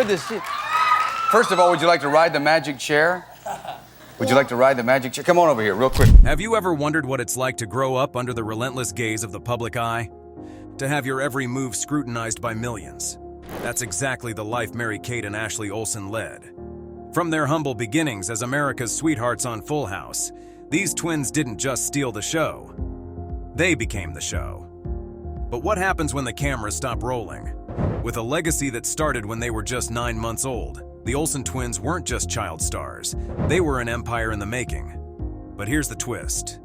to see. First of all, would you like to ride the magic chair? Would you like to ride the magic chair? Come on over here, real quick. Have you ever wondered what it's like to grow up under the relentless gaze of the public eye? To have your every move scrutinized by millions? That's exactly the life Mary-Kate and Ashley Olson led. From their humble beginnings as America's sweethearts on Full House, these twins didn't just steal the show. They became the show. But what happens when the cameras stop rolling? With a legacy that started when they were just 9 months old, the Olsen twins weren't just child stars. They were an empire in the making. But here's the twist.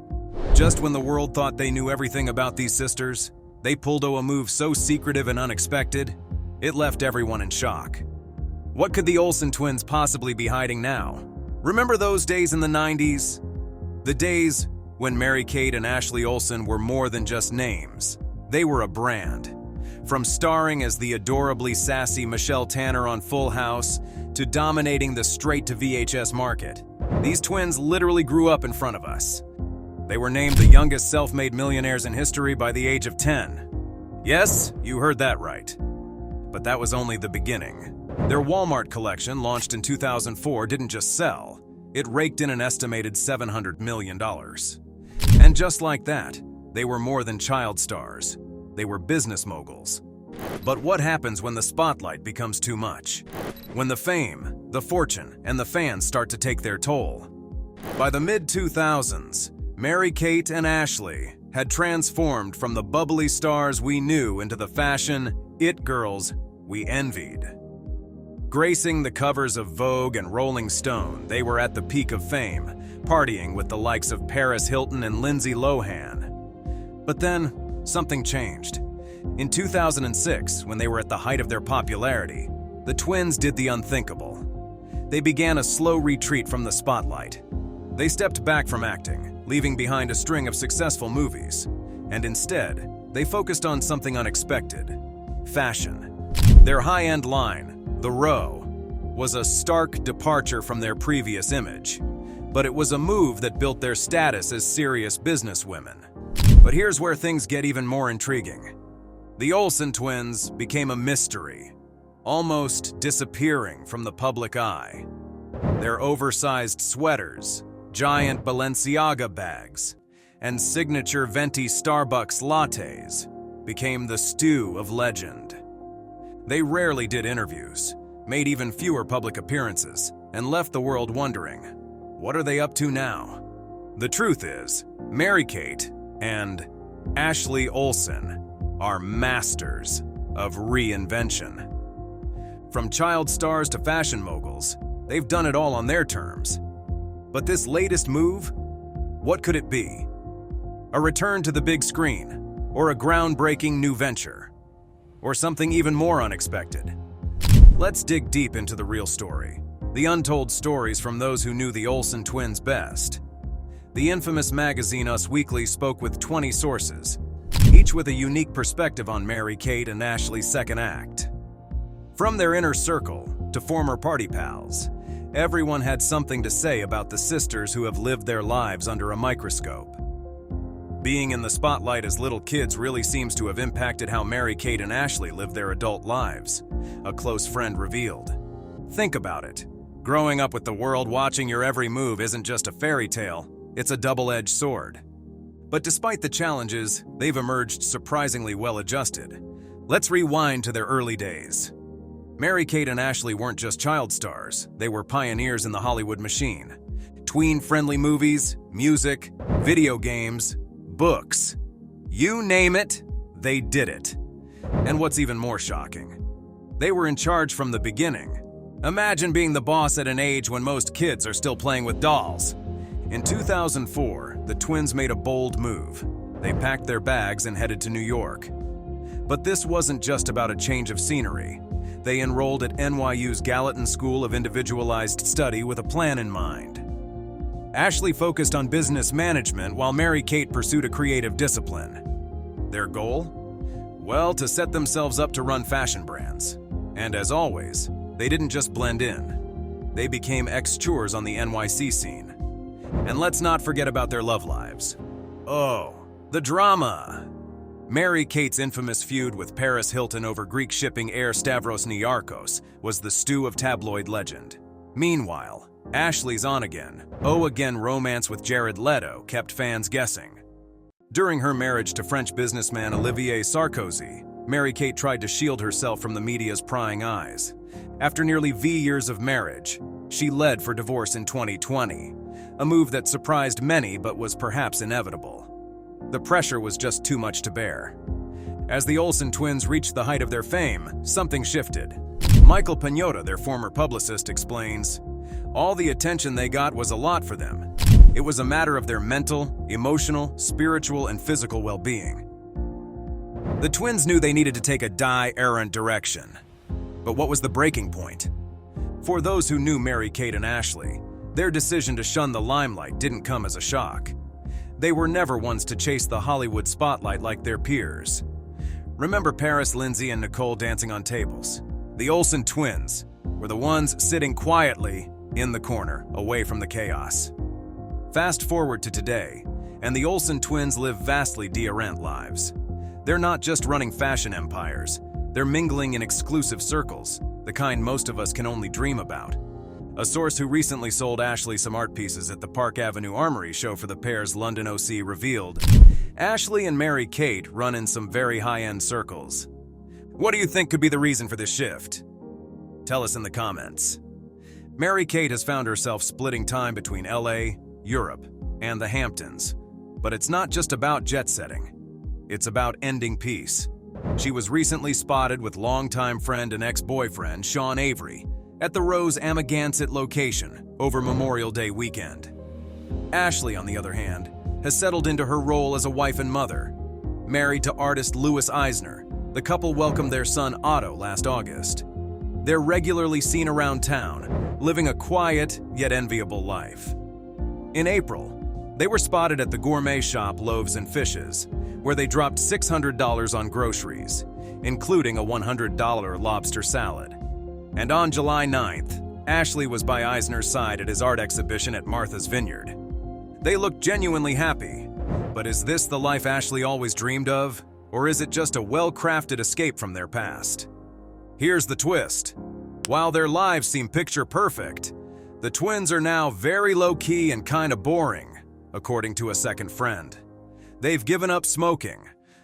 Just when the world thought they knew everything about these sisters, they pulled a move so secretive and unexpected, it left everyone in shock. What could the Olsen twins possibly be hiding now? Remember those days in the 90s? The days when Mary-Kate and Ashley Olsen were more than just names. They were a brand. From starring as the adorably sassy Michelle Tanner on Full House to dominating the straight-to-VHS market, these twins literally grew up in front of us. They were named the youngest self-made millionaires in history by the age of 10. Yes, you heard that right. But that was only the beginning. Their Walmart collection, launched in 2004, didn't just sell. It raked in an estimated $700 million. And just like that, they were more than child stars. They were business moguls. But what happens when the spotlight becomes too much? When the fame, the fortune, and the fans start to take their toll? By the mid-2000s, Mary-Kate and Ashley had transformed from the bubbly stars we knew into the fashion it girls we envied. Gracing the covers of Vogue and Rolling Stone, they were at the peak of fame, partying with the likes of Paris Hilton and Lindsay Lohan. But then, something changed. In 2006, when they were at the height of their popularity, the twins did the unthinkable. They began a slow retreat from the spotlight. They stepped back from acting, leaving behind a string of successful movies, and instead, they focused on something unexpected: fashion. Their high-end line, The Row, was a stark departure from their previous image, but it was a move that built their status as serious businesswomen. But here's where things get even more intriguing. The Olsen twins became a mystery, almost disappearing from the public eye. Their oversized sweaters, giant Balenciaga bags, and signature venti Starbucks lattes became the stew of legend. They rarely did interviews, made even fewer public appearances, and left the world wondering, what are they up to now? The truth is, Mary-Kate and Ashley Olsen are masters of reinvention. From child stars to fashion moguls, they've done it all on their terms. But this latest move, what could it be? A return to the big screen, or a groundbreaking new venture, or something even more unexpected? Let's dig deep into the real story, the untold stories from those who knew the Olsen twins best. The infamous magazine Us Weekly spoke with 20 sources, each with a unique perspective on Mary-Kate and Ashley's second act. From their inner circle to former party pals, everyone had something to say about the sisters who have lived their lives under a microscope. Being in the spotlight as little kids really seems to have impacted how Mary-Kate and Ashley lived their adult lives, a close friend revealed. Think about it. Growing up with the world watching your every move isn't just a fairy tale, it's a double-edged sword. But despite the challenges, they've emerged surprisingly well-adjusted. Let's rewind to their early days. Mary-Kate and Ashley weren't just child stars, they were pioneers in the Hollywood machine. Tween-friendly movies, music, video games, books. You name it, they did it. And what's even more shocking, they were in charge from the beginning. Imagine being the boss at an age when most kids are still playing with dolls. In 2004, the twins made a bold move. They packed their bags and headed to New York. But this wasn't just about a change of scenery. They enrolled at NYU's Gallatin School of Individualized Study with a plan in mind. Ashley focused on business management while Mary-Kate pursued a creative discipline. Their goal? Well, to set themselves up to run fashion brands. And as always, they didn't just blend in. They became ex-chores on the NYC scene. And let's not forget about their love lives. Oh, the drama! Mary-Kate's infamous feud with Paris Hilton over Greek shipping heir Stavros Niarchos was the stew of tabloid legend. Meanwhile, Ashley's on-again, oh-again romance with Jared Leto kept fans guessing. During her marriage to French businessman Olivier Sarkozy, Mary-Kate tried to shield herself from the media's prying eyes. After nearly 20 years of marriage, she led for divorce in 2020, a move that surprised many but was perhaps inevitable. The pressure was just too much to bear. As the Olson twins reached the height of their fame, something shifted. Michael Pinota, their former publicist, explains, "All the attention they got was a lot for them. It was a matter of their mental, emotional, spiritual, and physical well-being." The twins knew they needed to take a errant direction. But what was the breaking point? For those who knew Mary-Kate and Ashley, their decision to shun the limelight didn't come as a shock. They were never ones to chase the Hollywood spotlight like their peers. Remember Paris, Lindsay, and Nicole dancing on tables? The Olsen twins were the ones sitting quietly in the corner, away from the chaos. Fast forward to today, and the Olsen twins live vastly different lives. They're not just running fashion empires, they're mingling in exclusive circles, the kind most of us can only dream about. A source who recently sold Ashley some art pieces at the Park Avenue Armory show for the pair's London OC revealed, Ashley and Mary-Kate run in some very high-end circles. What do you think could be the reason for this shift? Tell us in the comments. Mary-Kate has found herself splitting time between LA, Europe, and the Hamptons. But it's not just about jet setting. It's about ending peace. She was recently spotted with longtime friend and ex-boyfriend Sean Avery at the Rose Amagansett location over Memorial Day weekend. Ashley, on the other hand, has settled into her role as a wife and mother. Married to artist Louis Eisner, the couple welcomed their son Otto last August. They're regularly seen around town, living a quiet yet enviable life. In April, they were spotted at the gourmet shop Loaves and Fishes, where they dropped $600 on groceries, including a $100 lobster salad. And on July 9th, Ashley was by Eisner's side at his art exhibition at Martha's Vineyard. They looked genuinely happy, but is this the life Ashley always dreamed of, or is it just a well-crafted escape from their past? Here's the twist. While their lives seem picture-perfect, the twins are now very low-key and kinda boring, according to a second friend. They've given up smoking,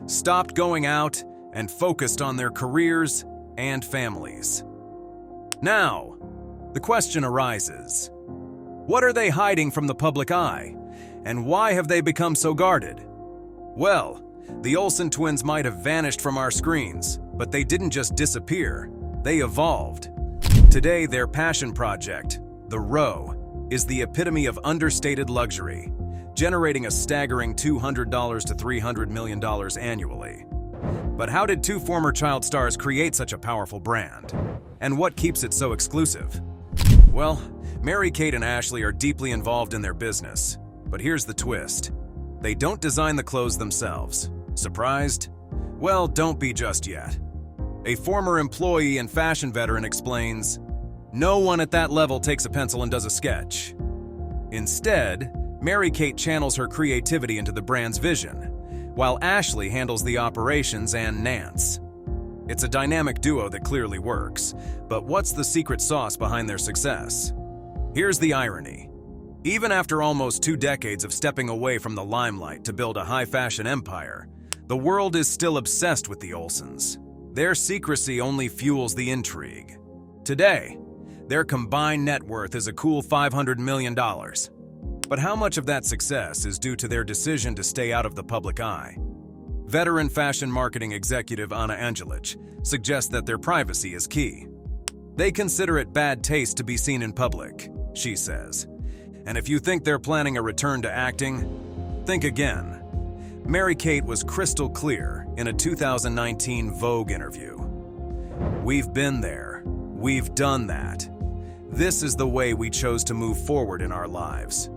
stopped going out, and focused on their careers and families. Now, the question arises, what are they hiding from the public eye, and why have they become so guarded? Well, the Olsen twins might have vanished from our screens, but they didn't just disappear, they evolved. Today, their passion project, The Row, is the epitome of understated luxury, generating a staggering $200 to $300 million annually. But how did two former child stars create such a powerful brand? And what keeps it so exclusive? Well, Mary-Kate and Ashley are deeply involved in their business. But here's the twist. They don't design the clothes themselves. Surprised? Well, don't be just yet. A former employee and fashion veteran explains, "No one at that level takes a pencil and does a sketch." Instead, Mary-Kate channels her creativity into the brand's vision, while Ashley handles the operations and Nance. It's a dynamic duo that clearly works, but what's the secret sauce behind their success? Here's the irony. Even after almost 2 decades of stepping away from the limelight to build a high-fashion empire, the world is still obsessed with the Olsons. Their secrecy only fuels the intrigue. Today, their combined net worth is a cool $500 million. But how much of that success is due to their decision to stay out of the public eye? Veteran fashion marketing executive Anna Angelich suggests that their privacy is key. They consider it bad taste to be seen in public, she says. And if you think they're planning a return to acting, think again. Mary-Kate was crystal clear in a 2019 Vogue interview. "We've been there. We've done that. This is the way we chose to move forward in our lives.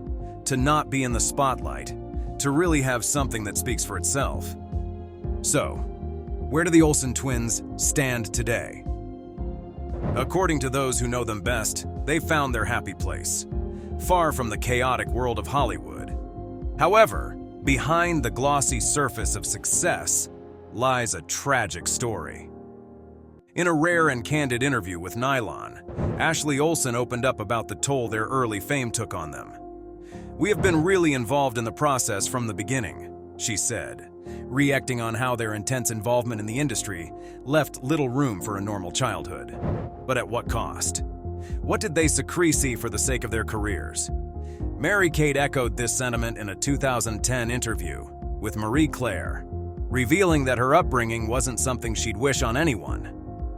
To not be in the spotlight, to really have something that speaks for itself." So, where do the Olsen twins stand today? According to those who know them best, they've found their happy place, far from the chaotic world of Hollywood. However, behind the glossy surface of success lies a tragic story. In a rare and candid interview with Nylon, Ashley Olson opened up about the toll their early fame took on them. "We have been really involved in the process from the beginning," she said, reacting on how their intense involvement in the industry left little room for a normal childhood. But at what cost? What did they sacrifice for the sake of their careers? Mary-Kate echoed this sentiment in a 2010 interview with Marie Claire, revealing that her upbringing wasn't something she'd wish on anyone.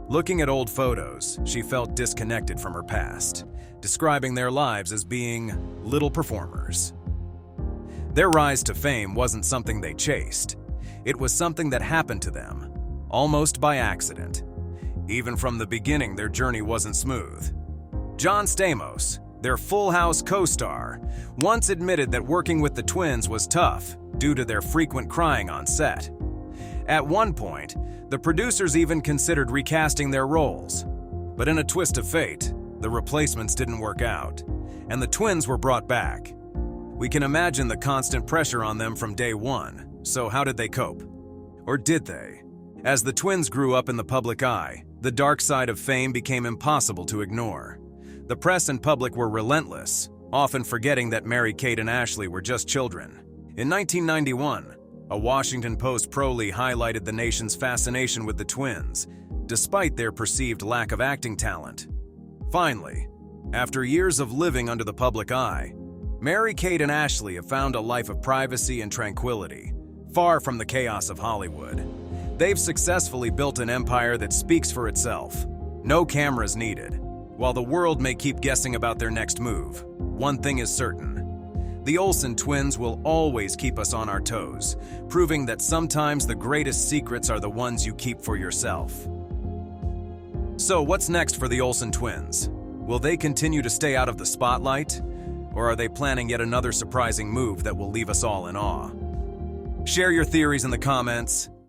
Looking at old photos, she felt disconnected from her past, describing their lives as being little performers. Their rise to fame wasn't something they chased. It was something that happened to them, almost by accident. Even from the beginning, their journey wasn't smooth. John Stamos, their Full House co-star, once admitted that working with the twins was tough due to their frequent crying on set. At one point, the producers even considered recasting their roles. But in a twist of fate, the replacements didn't work out, and the twins were brought back. We can imagine the constant pressure on them from day one, so how did they cope? Or did they? As the twins grew up in the public eye, the dark side of fame became impossible to ignore. The press and public were relentless, often forgetting that Mary-Kate and Ashley were just children. In 1991, a Washington Post prole highlighted the nation's fascination with the twins, despite their perceived lack of acting talent. Finally, after years of living under the public eye, Mary-Kate and Ashley have found a life of privacy and tranquility, far from the chaos of Hollywood. They've successfully built an empire that speaks for itself. No cameras needed. While the world may keep guessing about their next move, one thing is certain. The Olson twins will always keep us on our toes, proving that sometimes the greatest secrets are the ones you keep for yourself. So what's next for the Olson twins? Will they continue to stay out of the spotlight? Or are they planning yet another surprising move that will leave us all in awe? Share your theories in the comments.